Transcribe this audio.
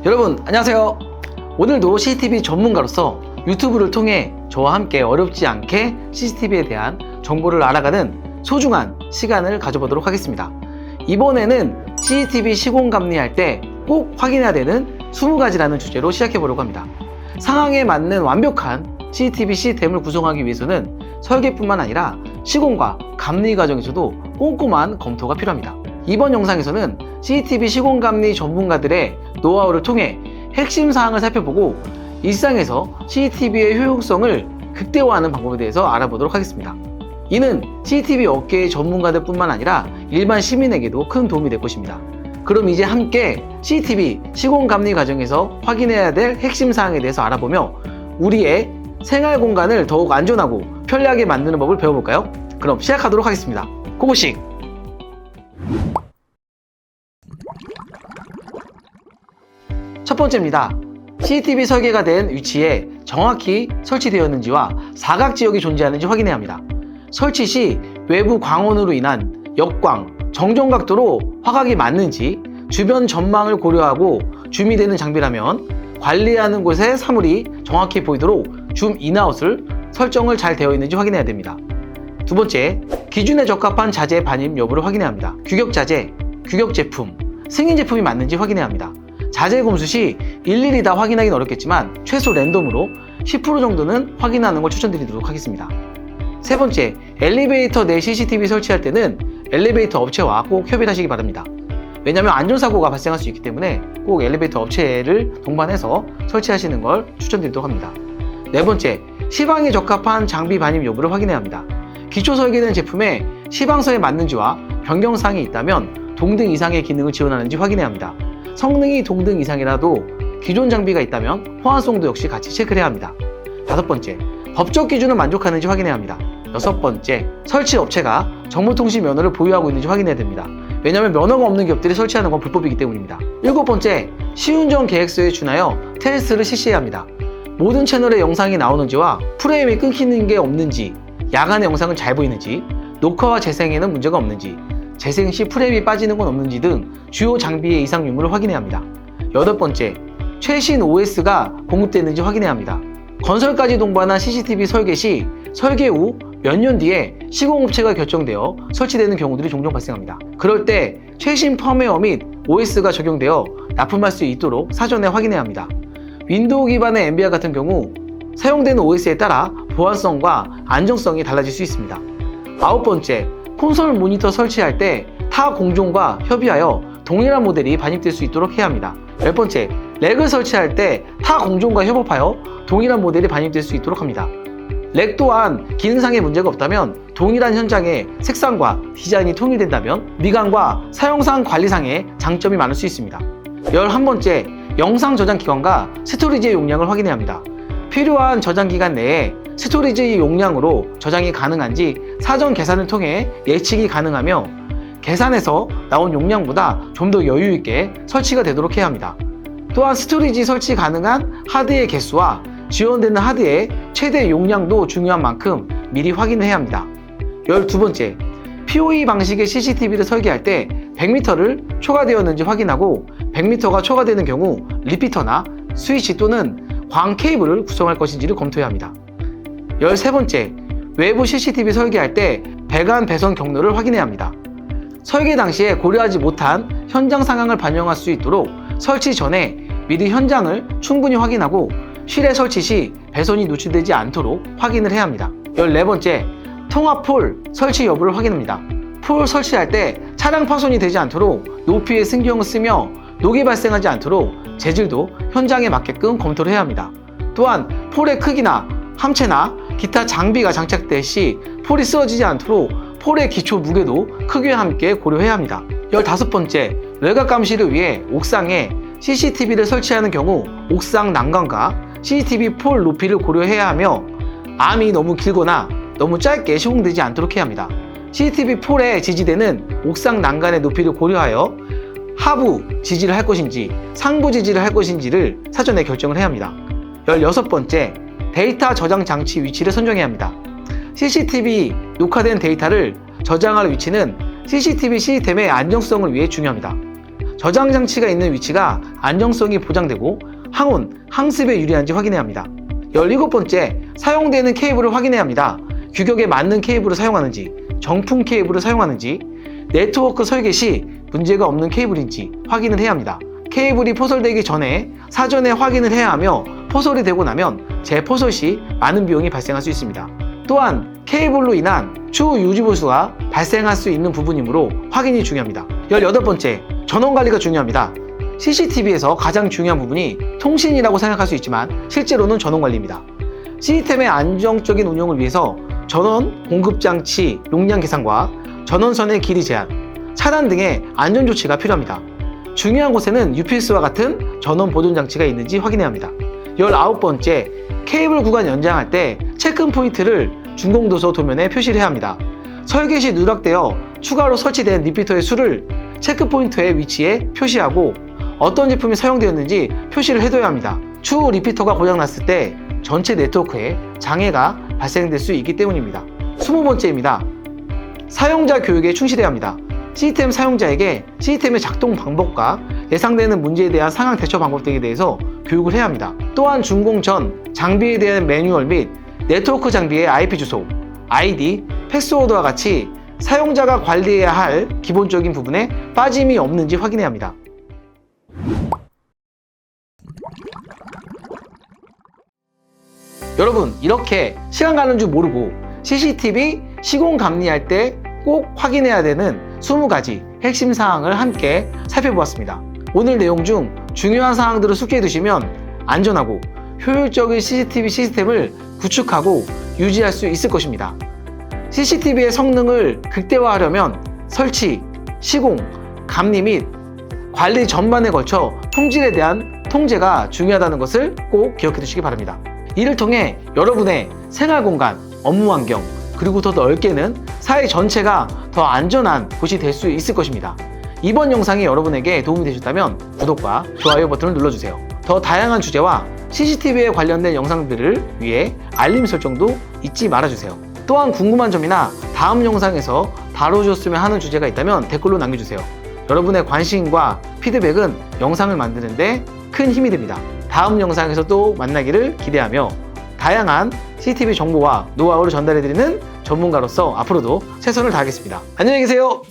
여러분 안녕하세요. 오늘도 CCTV 전문가로서 유튜브를 통해 저와 함께 어렵지 않게 CCTV에 대한 정보를 알아가는 소중한 시간을 가져보도록 하겠습니다. 이번에는 CCTV 시공 감리할 때 꼭 확인해야 되는 20가지라는 주제로 시작해 보려고 합니다. 상황에 맞는 완벽한 CCTV 시스템을 구성하기 위해서는 설계뿐만 아니라 시공과 감리 과정에서도 꼼꼼한 검토가 필요합니다. 이번 영상에서는 CCTV 시공 감리 전문가들의 노하우를 통해 핵심 사항을 살펴보고 일상에서 CCTV의 효용성을 극대화하는 방법에 대해서 알아보도록 하겠습니다. 이는 CCTV 업계의 전문가들 뿐만 아니라 일반 시민에게도 큰 도움이 될 것입니다. 그럼 이제 함께 CCTV 시공 감리 과정에서 확인해야 될 핵심 사항에 대해서 알아보며 우리의 생활 공간을 더욱 안전하고 편리하게 만드는 법을 배워볼까요? 그럼 시작하도록 하겠습니다. 고고식! 첫 번째입니다. CCTV 설계가 된 위치에 정확히 설치되었는지와 사각 지역이 존재하는지 확인해야 합니다. 설치 시 외부 광원으로 인한 역광, 정전 각도로 화각이 맞는지, 주변 전망을 고려하고 줌이 되는 장비라면 관리하는 곳의 사물이 정확히 보이도록 줌 인아웃을 설정을 잘 되어 있는지 확인해야 됩니다. 두 번째, 기준에 적합한 자재 반입 여부를 확인해야 합니다. 규격 자재, 규격 제품, 승인 제품이 맞는지 확인해야 합니다. 자재 검수 시 일일이 다 확인하기는 어렵겠지만 최소 랜덤으로 10% 정도는 확인하는 걸 추천드리도록 하겠습니다. 세 번째, 엘리베이터 내 CCTV 설치할 때는 엘리베이터 업체와 꼭 협의하시기 바랍니다. 왜냐하면 안전사고가 발생할 수 있기 때문에 꼭 엘리베이터 업체를 동반해서 설치하시는 걸 추천드리도록 합니다. 네 번째, 시방에 적합한 장비 반입 여부를 확인해야 합니다. 기초 설계된 제품에 시방서에 맞는지와 변경사항이 있다면 동등 이상의 기능을 지원하는지 확인해야 합니다. 성능이 동등 이상이라도 기존 장비가 있다면 호환성도 역시 같이 체크를 해야 합니다. 다섯 번째, 법적 기준을 만족하는지 확인해야 합니다. 여섯 번째, 설치 업체가 정보통신 면허를 보유하고 있는지 확인해야 됩니다. 왜냐하면 면허가 없는 기업들이 설치하는 건 불법이기 때문입니다. 일곱 번째, 시운전 계획서에 준하여 테스트를 실시해야 합니다. 모든 채널의 영상이 나오는지와 프레임이 끊기는 게 없는지, 야간에 영상은 잘 보이는지, 녹화와 재생에는 문제가 없는지, 재생 시 프레임이 빠지는 건 없는지 등 주요 장비의 이상 유무를 확인해야 합니다. 여덟 번째, 최신 OS가 공급되는지 확인해야 합니다. 건설까지 동반한 CCTV 설계 시 설계 후 몇 년 뒤에 시공업체가 결정되어 설치되는 경우들이 종종 발생합니다. 그럴 때 최신 펌웨어 및 OS가 적용되어 납품할 수 있도록 사전에 확인해야 합니다. 윈도우 기반의 MBR 같은 경우 사용되는 OS에 따라 보안성과 안정성이 달라질 수 있습니다. 아홉 번째, 콘솔 모니터 설치할 때 타 공종과 협의하여 동일한 모델이 반입될 수 있도록 해야 합니다. 열 번째, 렉을 설치할 때 타 공종과 협업하여 동일한 모델이 반입될 수 있도록 합니다. 렉 또한 기능상의 문제가 없다면 동일한 현장의 색상과 디자인이 통일된다면 미관과 사용상 관리상의 장점이 많을 수 있습니다. 11번째, 영상 저장 기간과 스토리지의 용량을 확인해야 합니다. 필요한 저장 기간 내에 스토리지 용량으로 저장이 가능한지 사전 계산을 통해 예측이 가능하며 계산에서 나온 용량보다 좀 더 여유 있게 설치가 되도록 해야 합니다. 또한 스토리지 설치 가능한 하드의 개수와 지원되는 하드의 최대 용량도 중요한 만큼 미리 확인해야 합니다. 12번째, PoE 방식의 CCTV를 설계할 때 100m를 초과되었는지 확인하고 100m가 초과되는 경우 리피터나 스위치 또는 광 케이블을 구성할 것인지를 검토해야 합니다. 13번째, 외부 CCTV 설계할 때 배관 배선 경로를 확인해야 합니다. 설계 당시에 고려하지 못한 현장 상황을 반영할 수 있도록 설치 전에 미리 현장을 충분히 확인하고 실내 설치 시 배선이 노출되지 않도록 확인을 해야 합니다. 14번째, 통합폴 설치 여부를 확인합니다. 폴 설치할 때 차량 파손이 되지 않도록 높이의 승경을 쓰며 녹이 발생하지 않도록 재질도 현장에 맞게끔 검토를 해야 합니다. 또한 폴의 크기나 함체나 기타 장비가 장착될 시 폴이 쓰러지지 않도록 폴의 기초 무게도 크기와 함께 고려해야 합니다. 15번째, 외곽 감시를 위해 옥상에 CCTV를 설치하는 경우 옥상 난간과 CCTV 폴 높이를 고려해야 하며 암이 너무 길거나 너무 짧게 시공되지 않도록 해야 합니다. CCTV 폴에 지지대는 옥상 난간의 높이를 고려하여 하부 지지를 할 것인지 상부 지지를 할 것인지를 사전에 결정을 해야 합니다. 16번째, 데이터 저장 장치 위치를 선정해야 합니다. CCTV 녹화된 데이터를 저장할 위치는 CCTV 시스템의 안정성을 위해 중요합니다. 저장 장치가 있는 위치가 안정성이 보장되고 항온, 항습에 유리한지 확인해야 합니다. 17번째, 사용되는 케이블을 확인해야 합니다. 규격에 맞는 케이블을 사용하는지, 정품 케이블을 사용하는지, 네트워크 설계 시 문제가 없는 케이블인지 확인을 해야 합니다. 케이블이 포설되기 전에 사전에 확인을 해야 하며 포설이 되고 나면 재포설 시 많은 비용이 발생할 수 있습니다. 또한 케이블로 인한 추후 유지 보수가 발생할 수 있는 부분이므로 확인이 중요합니다. 18번째, 전원 관리가 중요합니다. CCTV에서 가장 중요한 부분이 통신이라고 생각할 수 있지만 실제로는 전원 관리입니다. 시스템의 안정적인 운영을 위해서 전원 공급 장치 용량 계산과 전원선의 길이 제한, 차단 등의 안전 조치가 필요합니다. 중요한 곳에는 UPS와 같은 전원 보존 장치가 있는지 확인해야 합니다. 19번째, 케이블 구간 연장할 때 체크 포인트를 준공도서 도면에 표시를 해야 합니다. 설계 시 누락되어 추가로 설치된 리피터의 수를 체크 포인트의 위치에 표시하고 어떤 제품이 사용되었는지 표시를 해둬야 합니다. 추후 리피터가 고장났을 때 전체 네트워크에 장애가 발생될 수 있기 때문입니다. 20번째입니다. 사용자 교육에 충실해야 합니다. 시스템 사용자에게 시스템의 작동 방법과 예상되는 문제에 대한 상황 대처 방법 등에 대해서 교육을 해야 합니다. 또한 준공 전 장비에 대한 매뉴얼 및 네트워크 장비의 IP 주소, ID, 패스워드와 같이 사용자가 관리해야 할 기본적인 부분에 빠짐이 없는지 확인해야 합니다. 여러분, 이렇게 시간 가는 줄 모르고 CCTV 시공 감리할 때 꼭 확인해야 되는 20가지 핵심 사항을 함께 살펴보았습니다. 오늘 내용 중 중요한 사항들을 숙지해 두시면 안전하고 효율적인 CCTV 시스템을 구축하고 유지할 수 있을 것입니다. CCTV의 성능을 극대화하려면 설치, 시공, 감리 및 관리 전반에 걸쳐 품질에 대한 통제가 중요하다는 것을 꼭 기억해 두시기 바랍니다. 이를 통해 여러분의 생활 공간, 업무 환경, 그리고 더 넓게는 사회 전체가 더 안전한 곳이 될 수 있을 것입니다. 이번 영상이 여러분에게 도움이 되셨다면 구독과 좋아요 버튼을 눌러주세요. 더 다양한 주제와 CCTV에 관련된 영상들을 위해 알림 설정도 잊지 말아주세요. 또한 궁금한 점이나 다음 영상에서 다뤄줬으면 하는 주제가 있다면 댓글로 남겨주세요. 여러분의 관심과 피드백은 영상을 만드는 데 큰 힘이 됩니다. 다음 영상에서 또 만나기를 기대하며 다양한 CCTV 정보와 노하우를 전달해드리는 전문가로서 앞으로도 최선을 다하겠습니다. 안녕히 계세요.